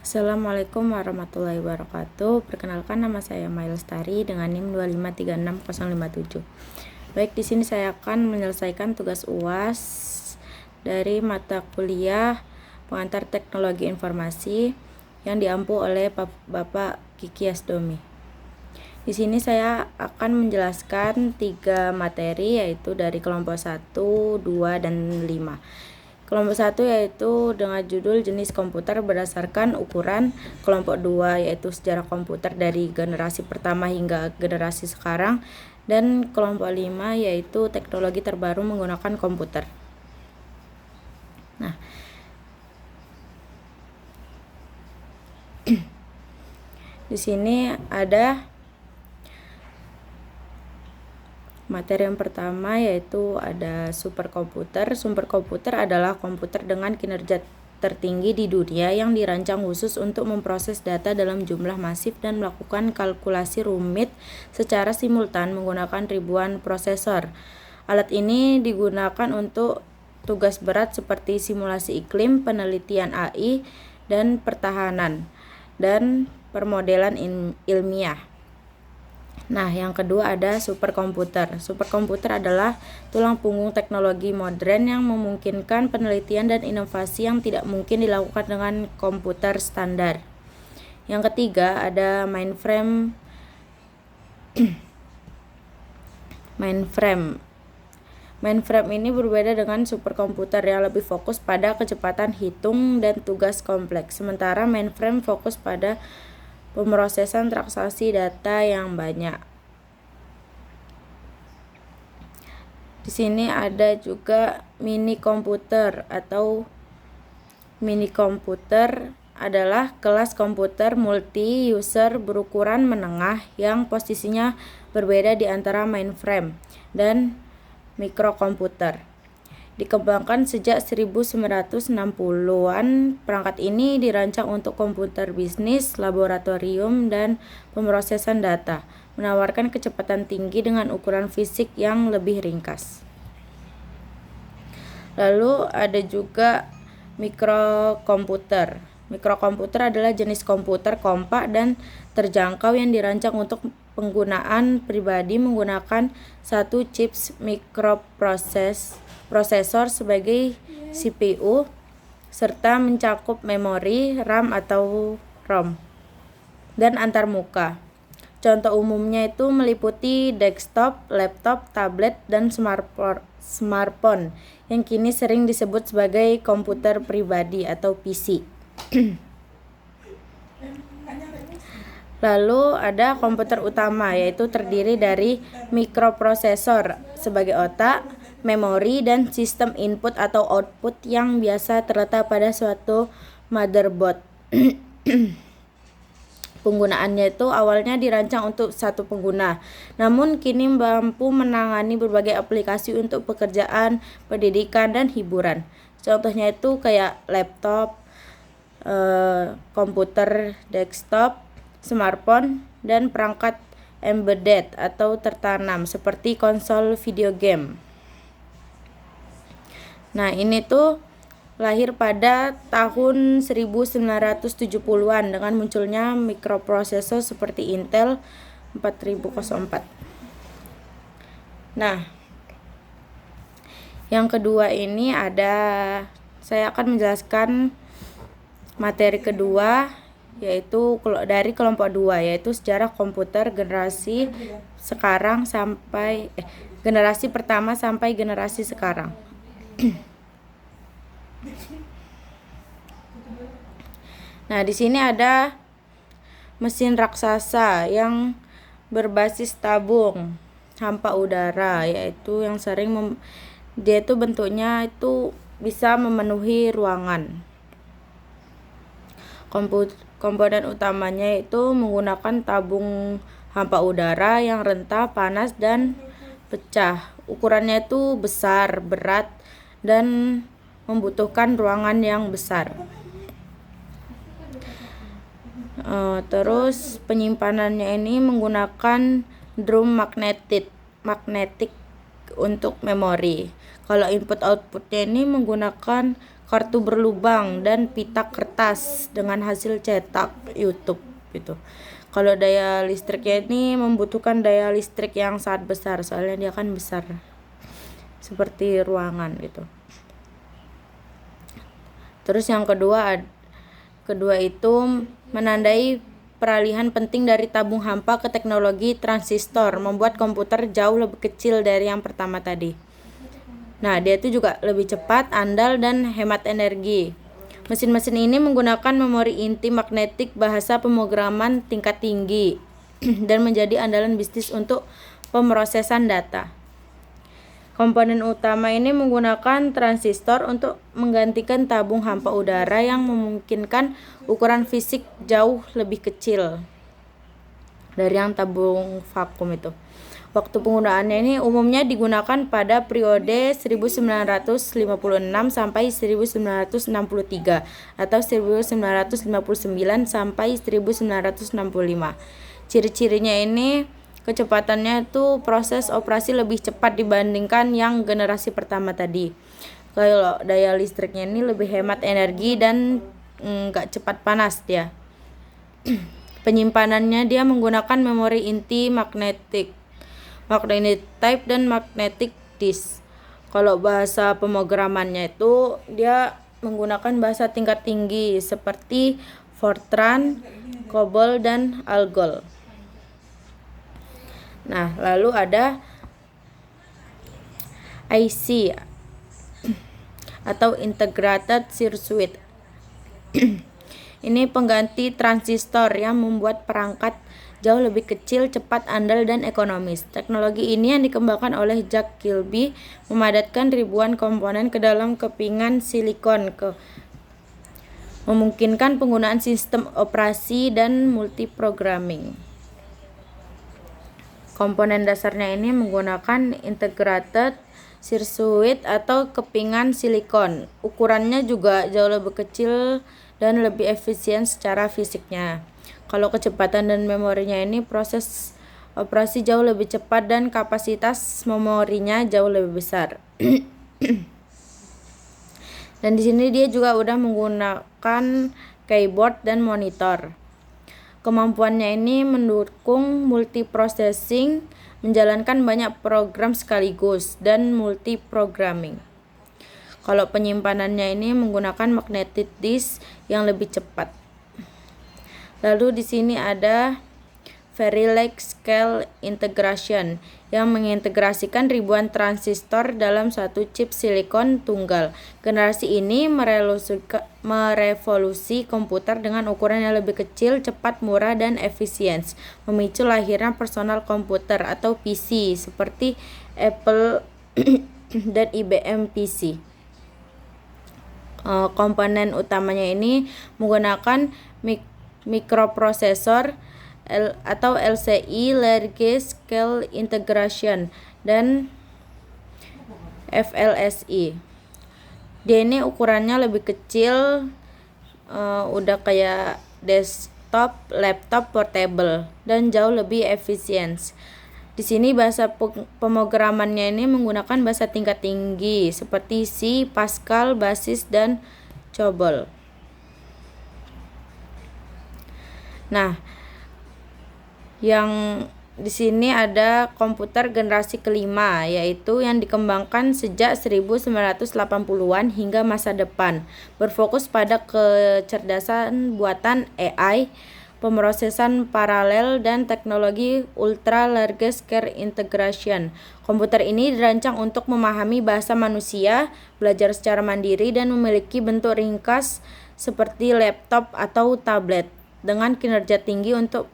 Assalamualaikum warahmatullahi wabarakatuh. Perkenalkan, nama saya Mai Lestari dengan NIM 2536057. Baik, di sini saya akan menyelesaikan tugas UAS dari mata kuliah Pengantar Teknologi Informasi yang diampu oleh Bapak Kiki Asdomi. Di sini saya akan menjelaskan 3 materi, yaitu dari kelompok 1, 2, dan 5. Kelompok 1 yaitu dengan judul jenis komputer berdasarkan ukuran. Kelompok 2 yaitu sejarah komputer dari generasi pertama hingga generasi sekarang. Dan kelompok 5 yaitu teknologi terbaru menggunakan komputer. Nah, di sini ada materi yang pertama, yaitu ada superkomputer. Superkomputer adalah komputer dengan kinerja tertinggi di dunia yang dirancang khusus untuk memproses data dalam jumlah masif dan melakukan kalkulasi rumit secara simultan menggunakan ribuan prosesor. Alat ini digunakan untuk tugas berat seperti simulasi iklim, penelitian AI, dan pertahanan, dan permodelan ilmiah. Nah, yang kedua ada superkomputer. Superkomputer adalah tulang punggung teknologi modern yang memungkinkan penelitian dan inovasi yang tidak mungkin dilakukan dengan komputer standar. Yang ketiga ada mainframe. Mainframe ini berbeda dengan superkomputer yang lebih fokus pada kecepatan hitung dan tugas kompleks. Sementara mainframe fokus pada pemrosesan transaksi data yang banyak. Di sini ada juga mini komputer atau mini komputer adalah kelas komputer multi-user berukuran menengah yang posisinya berbeda di antara mainframe dan mikrokomputer. Dikembangkan sejak 1960-an, perangkat ini dirancang untuk komputer bisnis, laboratorium, dan pemrosesan data, menawarkan kecepatan tinggi dengan ukuran fisik yang lebih ringkas. Lalu ada juga mikrokomputer. Mikrokomputer adalah jenis komputer kompak dan terjangkau yang dirancang untuk penggunaan pribadi menggunakan satu chips mikroprosesor sebagai CPU serta mencakup memori, RAM atau ROM, dan antarmuka. Contoh umumnya itu meliputi desktop, laptop, tablet, dan smartphone yang kini sering disebut sebagai komputer pribadi atau PC. Lalu ada komputer utama, yaitu terdiri dari mikroprosesor sebagai otak, memori, dan sistem input atau output yang biasa terletak pada suatu motherboard. Penggunaannya itu awalnya dirancang untuk satu pengguna, namun kini mampu menangani berbagai aplikasi untuk pekerjaan, pendidikan, dan hiburan. Contohnya itu kayak laptop, komputer desktop, smartphone, dan perangkat embedded atau tertanam seperti konsol video game. Nah, ini tuh lahir pada tahun 1970-an dengan munculnya mikroprosesor seperti Intel 4004. Nah, yang kedua ini saya akan menjelaskan materi kedua, yaitu dari kelompok 2, yaitu sejarah komputer generasi sekarang sampai generasi pertama sampai generasi sekarang. Nah, di sini ada mesin raksasa yang berbasis tabung hampa udara, yaitu yang sering dia itu bentuknya itu bisa memenuhi ruangan. Komponen utamanya itu menggunakan tabung hampa udara yang rentan panas dan pecah. Ukurannya itu besar, berat, dan membutuhkan ruangan yang besar. Terus penyimpanannya ini menggunakan drum magnetik untuk memori. Kalau input outputnya ini menggunakan kartu berlubang, dan pita kertas dengan hasil cetak YouTube gitu. Kalau daya listriknya ini membutuhkan daya listrik yang sangat besar, soalnya dia kan besar seperti ruangan gitu. Terus yang kedua itu menandai peralihan penting dari tabung hampa ke teknologi transistor, membuat komputer jauh lebih kecil dari yang pertama tadi. Nah, dia itu juga lebih cepat, andal, dan hemat energi. Mesin-mesin ini menggunakan memori inti magnetik bahasa pemrograman tingkat tinggi dan menjadi andalan bisnis untuk pemrosesan data. Komponen utama ini menggunakan transistor untuk menggantikan tabung hampa udara yang memungkinkan ukuran fisik jauh lebih kecil dari yang tabung vakum itu. Waktu penggunaannya ini umumnya digunakan pada periode 1956 sampai 1963 atau 1959 sampai 1965. Ciri-cirinya ini kecepatannya itu proses operasi lebih cepat dibandingkan yang generasi pertama tadi. Kalau daya listriknya ini lebih hemat energi dan nggak cepat panas dia. Penyimpanannya dia menggunakan memori inti magnetic type dan magnetic disk. Kalau bahasa pemrogramannya itu dia menggunakan bahasa tingkat tinggi seperti Fortran, COBOL, dan ALGOL. Nah, lalu ada IC atau Integrated Circuit. Ini pengganti transistor yang membuat perangkat jauh lebih kecil, cepat, andal, dan ekonomis. Teknologi ini yang dikembangkan oleh Jack Kilby memadatkan ribuan komponen ke dalam kepingan silikon memungkinkan penggunaan sistem operasi dan multiprogramming. Komponen dasarnya ini menggunakan integrated circuit atau kepingan silikon. Ukurannya juga jauh lebih kecil dan lebih efisien secara fisiknya. Kalau kecepatan dan memorinya ini proses operasi jauh lebih cepat dan kapasitas memorinya jauh lebih besar. Dan di sini dia juga udah menggunakan keyboard dan monitor. Kemampuannya ini mendukung multiprocessing, menjalankan banyak program sekaligus, dan multiprogramming. Kalau penyimpanannya ini menggunakan magnetic disk yang lebih cepat. Lalu di sini ada very large scale integration yang mengintegrasikan ribuan transistor dalam satu chip silikon tunggal. Generasi ini merevolusi komputer dengan ukuran yang lebih kecil, cepat, murah, dan efisien, memicu lahirnya personal komputer atau PC seperti Apple dan IBM PC. Komponen utamanya ini menggunakan mikroprosesor atau LCI Large Scale Integration dan FLSI. Dia ini ukurannya lebih kecil, udah kayak desktop, laptop portable, dan jauh lebih efisien. Di sini bahasa pemrogramannya ini menggunakan bahasa tingkat tinggi seperti C, Pascal, Basis, dan COBOL. Nah, yang di sini ada komputer generasi kelima, yaitu yang dikembangkan sejak 1980-an hingga masa depan, berfokus pada kecerdasan buatan AI, pemrosesan paralel, dan teknologi ultra large scale integration. Komputer ini dirancang untuk memahami bahasa manusia, belajar secara mandiri, dan memiliki bentuk ringkas seperti laptop atau tablet, dengan kinerja tinggi untuk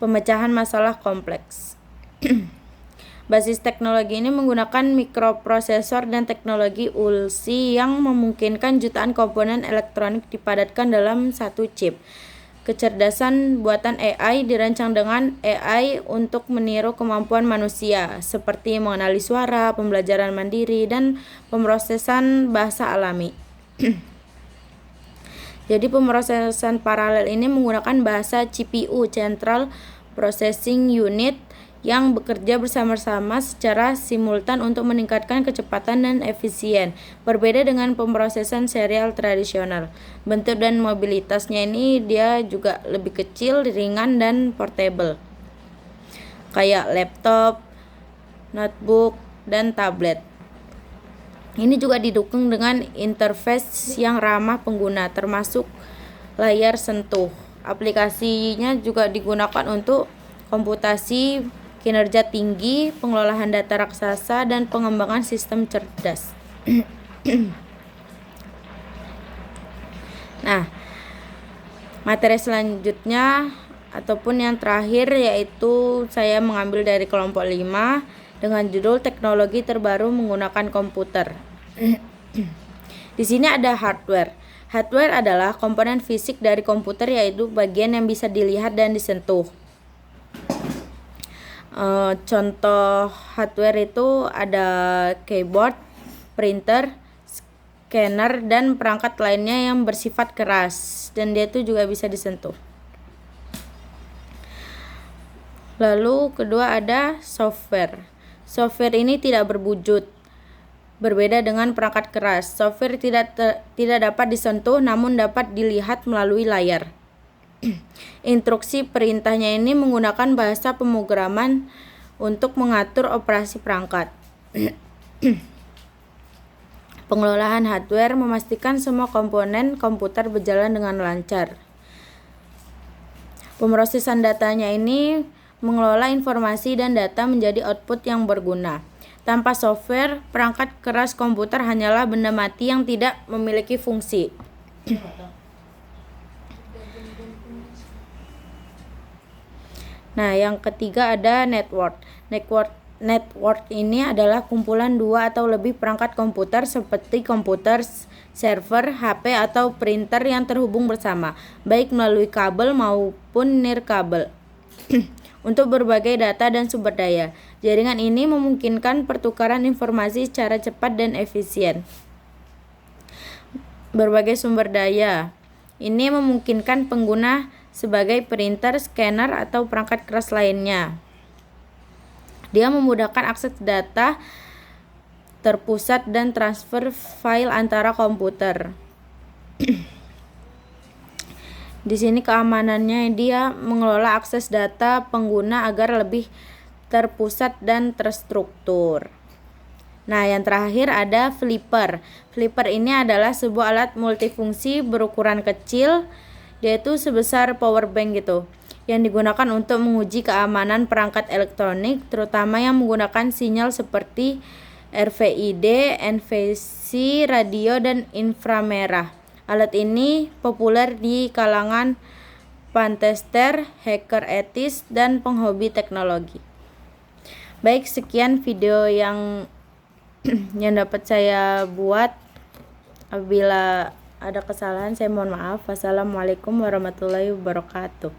pemecahan masalah kompleks. Basis teknologi ini menggunakan mikroprosesor dan teknologi ULSI yang memungkinkan jutaan komponen elektronik dipadatkan dalam satu chip. Kecerdasan buatan AI dirancang dengan AI untuk meniru kemampuan manusia, seperti mengenali suara, pembelajaran mandiri, dan pemrosesan bahasa alami. Jadi pemrosesan paralel ini menggunakan bahasa CPU (Central Processing Unit) yang bekerja bersama-sama secara simultan untuk meningkatkan kecepatan dan efisien. Berbeda dengan pemrosesan serial tradisional. Bentuk dan mobilitasnya ini dia juga lebih kecil, ringan, dan portable. Kayak laptop, notebook, dan tablet. Ini juga didukung dengan interface yang ramah pengguna, termasuk layar sentuh. Aplikasinya juga digunakan untuk komputasi kinerja tinggi, pengelolaan data raksasa, dan pengembangan sistem cerdas. Nah, materi selanjutnya ataupun yang terakhir yaitu saya mengambil dari kelompok 5 dengan judul teknologi terbaru menggunakan komputer. Di sini ada hardware. Hardware adalah komponen fisik dari komputer, yaitu bagian yang bisa dilihat dan disentuh. Contoh hardware itu ada keyboard, printer, scanner, dan perangkat lainnya yang bersifat keras, dan dia itu juga bisa disentuh. Lalu kedua ada software. Software ini tidak berwujud. Berbeda dengan perangkat keras, software tidak dapat disentuh namun dapat dilihat melalui layar. Instruksi perintahnya ini menggunakan bahasa pemrograman untuk mengatur operasi perangkat. Pengelolaan hardware memastikan semua komponen komputer berjalan dengan lancar. Pemrosesan datanya ini mengelola informasi dan data menjadi output yang berguna. Tanpa software, perangkat keras komputer hanyalah benda mati yang tidak memiliki fungsi. Nah, yang ketiga ada network. Network ini adalah kumpulan dua atau lebih perangkat komputer seperti komputer, server, HP, atau printer yang terhubung bersama, baik melalui kabel maupun nirkabel, untuk berbagai data dan sumber daya. Jaringan ini memungkinkan pertukaran informasi secara cepat dan efisien. Berbagai sumber daya ini memungkinkan pengguna sebagai printer, scanner, atau perangkat keras lainnya. Dia memudahkan akses data terpusat dan transfer file antara komputer. Di sini keamanannya, dia mengelola akses data pengguna agar lebih terpusat dan terstruktur. Nah, yang terakhir ada flipper. Flipper ini adalah sebuah alat multifungsi berukuran kecil, yaitu sebesar power bank gitu, yang digunakan untuk menguji keamanan perangkat elektronik, terutama yang menggunakan sinyal seperti RFID, NFC, radio, dan inframerah. Alat ini populer di kalangan pentester, hacker etis, dan penghobi teknologi. Baik, sekian video yang dapat saya buat. Apabila ada kesalahan saya mohon maaf. Wassalamualaikum warahmatullahi wabarakatuh.